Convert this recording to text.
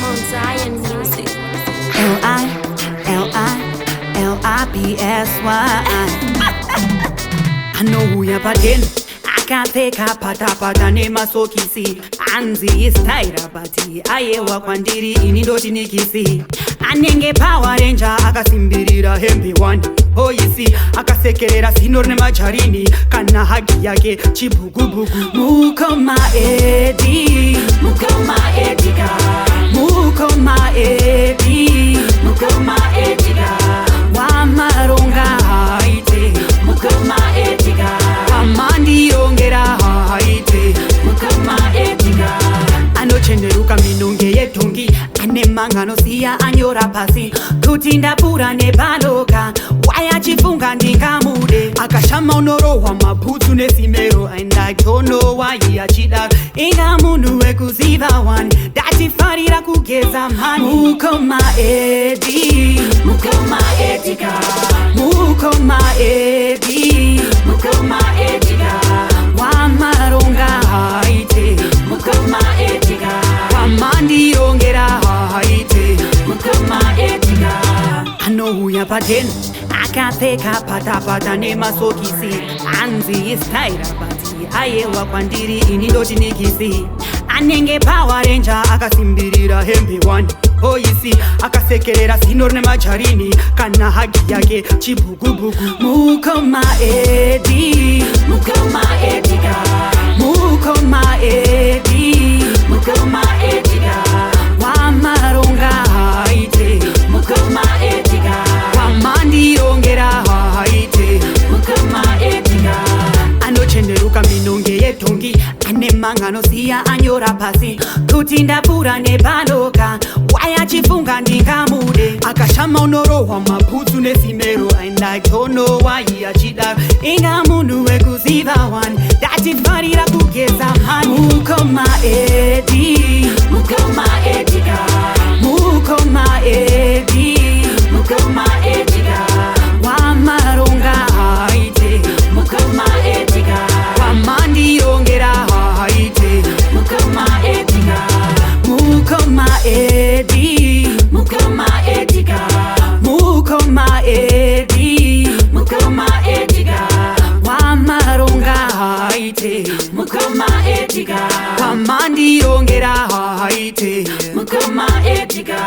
on Zion Music. L-I-L-I-L-I-B-S-Y. I know who you're pardon. I can't take a pata nema sokisi. Anzi is taira bati. Aye wakwandiri inidoti nikisi. Anenge Power Ranger akasimbirira hembe one. Oh you see, akasekerera sinorne macharini. Kana hagi yake chibugubugu. Mukoma edi, mukoma ediga. Mukoma edi, mukoma ediga. Wamaronga haite, mukoma ediga. Amandi ongera haite, mukoma ediga. Anochenderuka minonge yetongi. Anemanga no siya anyora pasi. Kutinda pura ne baloka. Waya chifunga ndingamude. Akashama unorowa mabutu nesimero. And I don't know why he achida. Inga munu ekuziva one. Dati farira kugeza mani. Mukoma edi, mukoma ediga. Mukoma edi, mukoma ediga. Wamaronga haite, mukoma ediga. Wamandi ongera haite, mukoma ediga. I know who you're pardon. I can't take a pata nema sokisi. Anzi is taira bati. Aye wakwandiri inidoti nikisi. Anenge Power Ranger akasimbirira hembe one. Oh you see, akasekerera sinorne macharini. Kana hagi yake chibugubugu. Mukoma edi, mukoma ediga. Mukoma edi, mukoma ediga. Wamaronga haite, mukoma ediga. Wamandi ongera haite, mukoma ediga. Anochenderuka minonge yetongi. Anemanga no siya anyora pasi. Kutinda pura ne baloka. Waya chifunga ndingamude. Akashama unorowa mabutu nesimero. And I don't know why he achida. Inga munu ekuziva one. Dati farira kugeza mani. Mukoma edi, mukoma ediga. Mukoma edi, mukoma ediga. Wamaronga haite, mukoma ediga. Wamandi ongera haite, mukoma ediga. Mukoma edi, mukoma ediga. Mukoma edi, mukoma ediga. Wamaronga haite, mukoma ediga. Wamandi ongera haite, mukoma ediga.